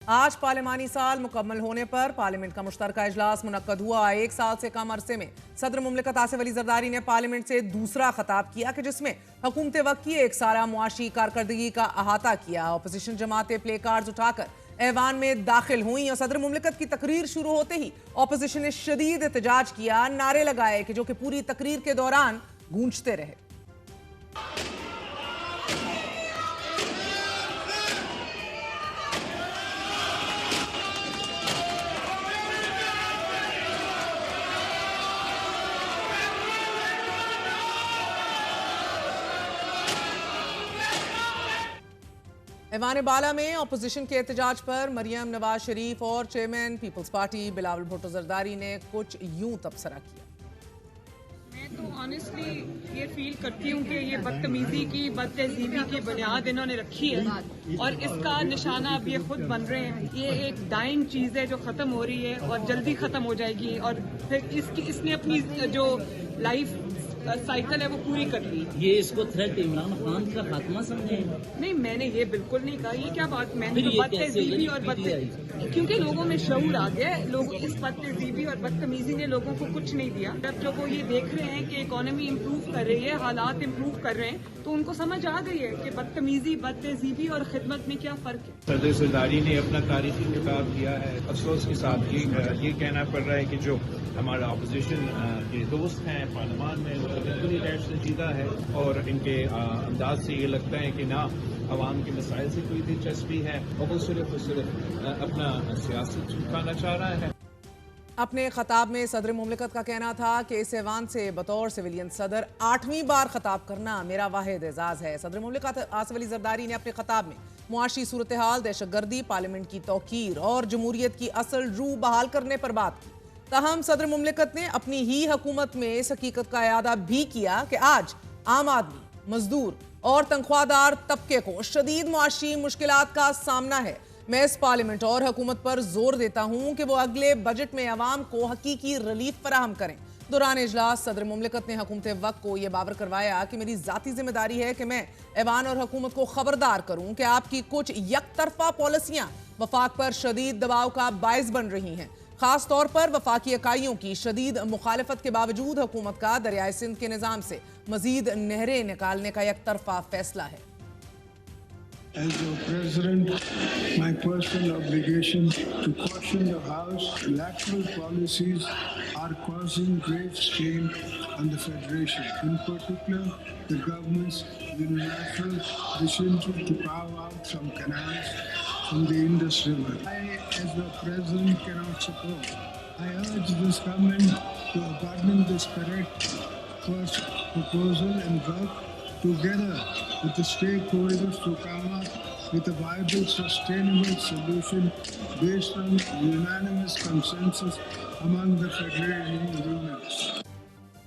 आज पार्लिमानी साल मुकम्मल होने पर पार्लियामेंट का मुश्तरका इजलास मुनक्कद हुआ। 1 साल से कम अरसे में सदर मुमलिकत आसिफ अली जरदारी ने पार्लियामेंट से दूसरा खिताब किया कि जिसमें हुकूमत वक्त की एक सारा मुआशी कारकर्दगी का अहाता किया। अपोजिशन जमातें प्ले कार्ड्स उठाकर ऐवान में दाखिल हुई और सदर मुमलिकत की तकरीर शुरू होते ही अपोजिशन ने शदीद एहतजाज किया, नारे लगाए कि जो कि पूरी तकरीर के दौरान गूंजते रहे। ऐवान बाला में अपोजिशन के एहतजाज पर मरियम नवाज शरीफ और chairman people's party Bilawal Bhutto Zardari ने कुछ यूं तबसरा किया। मैं तो ऑनेस्टली ये फील करती हूँ कि ये बदतमीजी की बदतहजीबी की बुनियाद इन्होंने रखी है और इसका निशाना अब ये खुद बन रहे हैं। ये एक डाइंग चीज़ है जो ख़त्म हो रही है और जल्दी ख़त्म हो जाएगी और फिर इसने अपनी जो लाइफ साइकिल है वो पूरी कर ली। ये इसको थ्रेट इमरान खान का खात्मा समझे? नहीं, मैंने ये बिल्कुल नहीं कहा। ये क्या बात, मैंने तो बदतहजीबी और क्योंकि लोगों में शऊर आ गया, लोग इस बदतहजीबी और बदतमीजी ने लोगों को कुछ नहीं दिया। जब वो ये देख रहे हैं कि इकोनॉमी इम्प्रूव कर रही है, हालात इम्प्रूव कर रहे हैं, तो उनको समझ आ गई है कि बदतमीजी, बदतहजीबी और खिदमत में क्या फर्क है। सदर जरदारी ने अपना तारीखी खिताब किया है। अफसोस के साथ ये कहना पड़ रहा है कि जो हमारा अपोजिशन के दोस्त हैं पार्लियामान में, वो बिल्कुल ही गैर संजीदा है और इनके अंदाज से ये लगता है कि ना अवाम के मसाइल से कोई दिलचस्पी है और वो सिर्फ अपना सियासत चुकाना चाह रहा है। अपने खिताब में सदर मुमलिकत का कहना था कि इस ऐवान से बतौर सिविलियन सदर 8वीं बार खिताब करना मेरा वाहिद एजाज है। सदर मुमलिकत आसिफ अली जरदारी ने अपने खिताब में मुआशी सूरत हाल, दहशतगर्दी, पार्लियामेंट की तौकीर और जमहूरियत की असल रूह बहाल करने पर बात की। ताहम सदर मुमलिकत ने अपनी ही हुकूमत में इस हकीकत का यादा भी किया कि आज आम आदमी, मजदूर और तनख्वाहदार तबके को शदीद मुआशी मुश्किलात का सामना है। मैं इस पार्लियामेंट और हुकूमत पर जोर देता हूं कि वो अगले बजट में अवाम को हकीकी रिलीफ फराहम करें। दौरान इजलास सदर मुमलिकत ने हुकूमत वक्त को यह बावर करवाया कि मेरी जाती जिम्मेदारी है कि मैं ऐवान और हुकूमत को खबरदार करूं कि आपकी कुछ यकतरफा पॉलिसियां वफाक पर शदीद दबाव का बायस बन रही हैं। खास तौर पर वफाकी इकाइयों की शदीद मुखालफत के बावजूद हुकूमत का दरियाए सिंध के निज़ाम से मजीद नहरें निकालने का एक तरफा फैसला है। As your president, my personal obligation to caution the House lateral policies are causing grave strain on the Federation, in particular the government's unilateral decision to carve out some canals from the Indus River. I, as the president, cannot support. I urge this government to abandon this correct first proposal and work together with the stakeholders to come up with a viable, sustainable solution based on unanimous consensus among the federation units.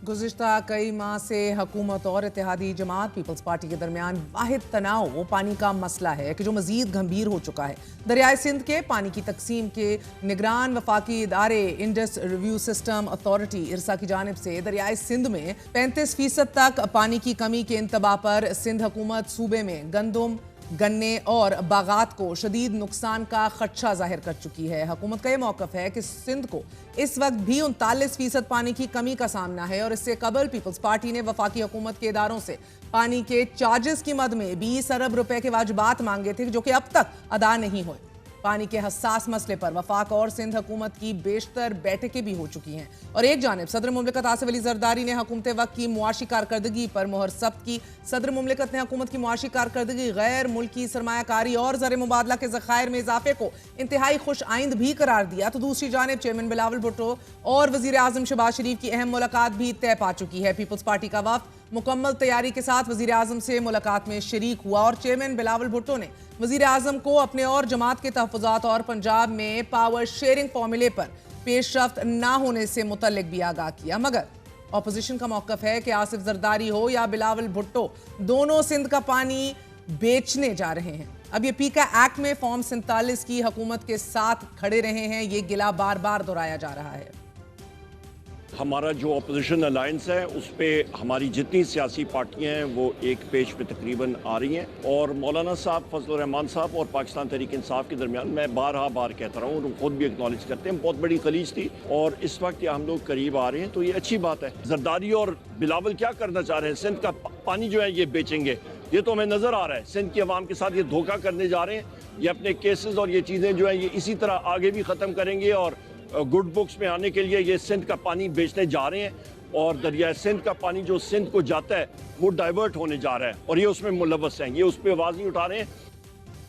गुज़िश्ता कई माह से हुकूमत और इत्तेहादी जमात peoples party के दरमियान वाहिद तनाव वो पानी का मसला है कि जो मजीद गंभीर हो चुका है। दरियाए सिंध के पानी की तकसीम के निगरान वफाकी इदारे इंडस रिव्यू सिस्टम अथॉरिटी इरसा की जानिब से दरियाए सिंध में 35% तक पानी की कमी के इंतबा पर सिंध हुकूमत सूबे में गंदम, गन्ने और बागात को शदीद नुकसान का खदशा जाहिर कर चुकी है। हुकूमत का यह मौकफ है कि सिंध को इस वक्त भी 39% पानी की कमी का सामना है और इससे कबल पीपल्स पार्टी ने वफाकी हुकूमत के इदारों से पानी के चार्जेस की मद में 20 अरब रुपए के वाजिबात मांगे थे जो कि अब तक अदा नहीं हुए। पानी के हसास मसले पर वफाक और सिंध हुकूमत की बेशतर बैठकें भी हो चुकी हैं और एक जानिब सदर मुमलिकत आसिफ अली जरदारी ने हुकूमत वक्त की मुआशी कारकर्दगी पर मोहर सब्त की। सदर मुमलिकत ने हुकूमत की मुआशी कारकर्दगी, गैर मुल्की सरमायाकारी और ज़र मुबादला के ज़खायर में इजाफे को इंतहाई खुश आइंद भी करार दिया। तो दूसरी जानिब चेयरमैन बिलावल भुट्टो और वज़ीर आज़म शहबाज शरीफ की अहम मुलाकात भी तय पा चुकी है। पीपल्स पार्टी का वफ्द मुकम्मल तैयारी के साथ वज़ीर आज़म से मुलाकात में शरीक हुआ और चेयरमैन बिलावल भुट्टो ने वज़ीर आज़म को अपने और जमात के तहफ़्फ़ुज़ात और पंजाब में पावर शेयरिंग फॉर्मूले पर पेशरफ्त ना होने से मुतल्लिक भी आगाह किया। मगर अपोजिशन का मौक़िफ़ है कि आसिफ जरदारी हो या बिलावल भुट्टो, दोनों सिंध का पानी बेचने जा रहे हैं। अब ये पीका एक्ट में फॉर्म 47 की हुकूमत के साथ खड़े रहे हैं, ये गिला बार बार दोहराया जा रहा है। हमारा जो अपोजिशन अलायंस है उस पर हमारी जितनी सियासी पार्टियां हैं वो एक पेज पे तकरीबन आ रही हैं, और मौलाना साहब फजल रहमान साहब और पाकिस्तान तहरीक इंसाफ के दरमियान मैं बार कहता रहा हूँ, खुद भी एक्नॉलेज करते हैं, बहुत बड़ी खलीज थी और इस वक्त हम लोग करीब आ रहे हैं, तो ये अच्छी बात है। जरदारी और बिलावल क्या करना चाह रहे हैं? सिंध का पानी जो है ये बेचेंगे, ये तो हमें नजर आ रहा है। सिंध की आवाम के साथ ये धोखा करने जा रहे हैं, ये अपने केसेस और ये चीज़ें जो है ये इसी तरह आगे भी ख़त्म करेंगे और गुड बुक्स में आने के लिए ये सिंध का पानी बेचने जा रहे हैं, और दरिया सिंध का पानी जो सिंध को जाता है वो डाइवर्ट होने जा रहा है और ये उसमें मुलव्वस हैं, ये उस पर आवाज़ नहीं उठा रहे हैं।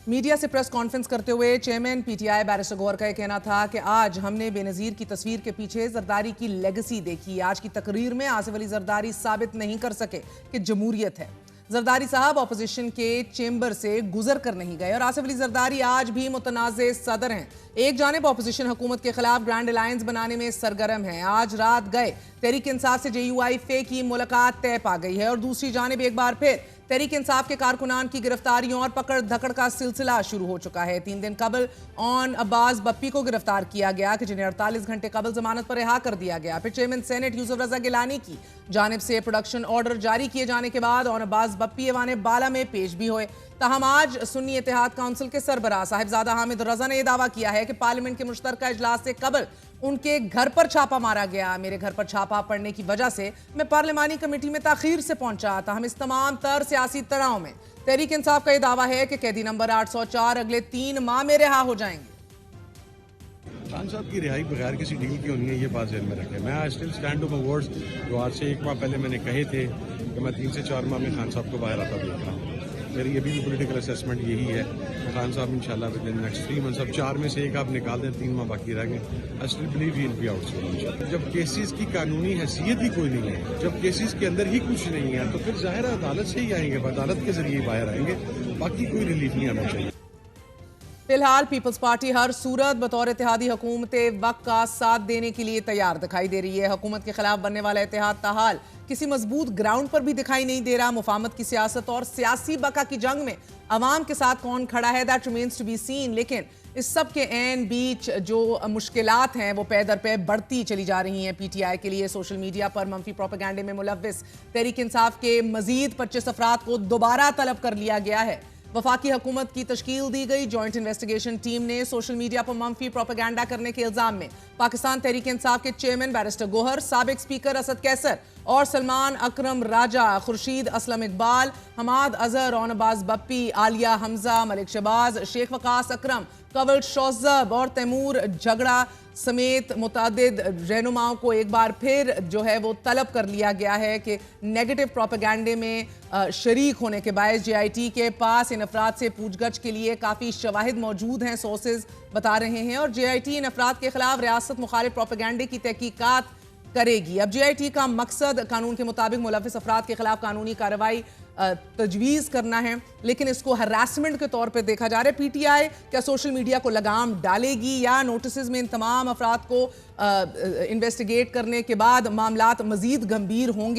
मीडिया से प्रेस कॉन्फ्रेंस करते हुए चेयरमैन पीटीआई बैरिस्टर गौहर का यह कहना था कि आज हमने बेनज़ीर की तस्वीर के पीछे जरदारी की लेगेसी देखी। आज की तकरीर में आसिफ अली जरदारी साबित नहीं कर सके कि जमहूरियत है। जरदारी साहब ऑपोजिशन के चेंबर से गुजर कर नहीं गए और आसिफ अली जरदारी आज भी मुतनाज़े सदर हैं। एक जानिब ऑपोजिशन हुकूमत के खिलाफ ग्रैंड अलायंस बनाने में सरगर्म है। आज रात गए तहरीक इंसाफ से JUI फे की मुलाकात तय पा गई है और दूसरी जानिब एक बार फिर तहरीक इंसाफ के कारकुनान की गिरफ्तारियों और पकड़ धकड़ का सिलसिला शुरू हो चुका है। 3 दिन कबल ऑन अब्बास बप्पी को गिरफ्तार किया गया कि जिन्हें 48 घंटे कबल जमानत पर रिहा कर दिया गया। फिर चेयरमैन सेनेट यूसुफ रजा गिलानी की जानिब से प्रोडक्शन ऑर्डर जारी किए जाने के बाद ऑन अब्बास बप्पी ऐवान बाला में पेश भी हुए। ताहम आज सुन्नी इत्तेहाद काउंसिल के सरबराह साहिबजादा हामिद रजा ने यह दावा किया है कि पार्लियामेंट के मुश्तरका इजलास से कबल उनके घर पर छापा मारा गया। मेरे घर पर छापा पड़ने की वजह से मैं पार्लिमानी कमेटी में ताखीर से पहुंचा था। हम इस तमाम तर सियासी तनाव में तहरीक इंसाफ का यह दावा है कि कैदी नंबर 804 अगले 3 माह में रिहा हो जाएंगे। खान साहब की रिहाई बगैर किसी डील की होनी है, ये बात ज़हन में रखें। मैं I still stand to my words जो आज से 1 माह पहले मैंने कहे थे कि मैं 3 से 4 माह में खान साहब को बाहर आता देख रहा हूँ। मेरी अभी भी पॉलिटिकल असेसमेंट यही है। खान साहब इंशाल्लाह विद इन नेक्स्ट 3 मंथ्स, अब 4 में से एक आप निकाल दें, 3 माह बाकी रह गए। I still believe he will be out soon. जब केसेस की कानूनी हैसियत ही कोई नहीं है, जब केसेस के अंदर ही कुछ नहीं है, तो फिर जाहिर है अदालत से ही आएंगे, अदालत के जरिए ही बाहर आएंगे, बाकी कोई रिलीफ नहीं आना चाहिए। फिलहाल पीपल्स पार्टी हर सूरत बतौर इत्तेहादी हुकूमत वक्त का साथ देने के लिए तैयार दिखाई दे रही है। हुकूमत के खिलाफ बनने वाला इत्तेहाद ताहाल किसी मजबूत ग्राउंड पर भी दिखाई नहीं दे रहा। मुफाहमत की सियासत और सियासी बका की जंग में अवाम के साथ कौन खड़ा है, that remains to be seen. लेकिन इस सब के एन बीच जो मुश्किलात हैं वो पै दर पे बढ़ती चली जा रही हैं। PTI के लिए सोशल मीडिया पर मंफी प्रोपेगेंडे में मुलव्विस तहरीक इंसाफ के मजीद 25 अफराद को दोबारा तलब कर लिया गया है। वफाकी हुकूमत की तश्कील दी गई जॉइंट इन्वेस्टिगेशन टीम ने सोशल मीडिया पर मंफी प्रोपेगेंडा करने के इल्जाम में पाकिस्तान तहरीक इंसाफ के चेयरमैन बैरिस्टर गौहर, साबिक स्पीकर असद कैसर और सलमान अकरम राजा, खुर्शीद असलम इकबाल, हमाद अजहर, ऑनबाज बप्पी, आलिया हमजा, मलिक शहबाज, शेख वकास अकरम, कवल शौजब और तैमूर झगड़ा समेत मुतादिद रहनुमाओं को एक बार फिर जो है वो तलब कर लिया गया है कि नेगेटिव प्रोपेगेंडे में शरीक होने के बायस JIT के पास इन अफराद से पूछगछ के लिए काफ़ी शवाहिद मौजूद हैं, सोर्सेज बता रहे हैं, और JIT इन अफराद के खिलाफ रियासत मुखालिफ प्रोपेगेंडे की तहकीकात करेगी। अब JIT का मकसद कानून के मुताबिक मुलव्विस अफराद के खिलाफ कानूनी कार्रवाई तजवीज़ करना है, लेकिन इसको हरासमेंट के तौर पे देखा जा रहा है। PTI क्या सोशल मीडिया को लगाम डालेगी या नोटिस में इन तमाम अफराद को इन्वेस्टिगेट करने के बाद मामलात मजीद गंभीर होंगे?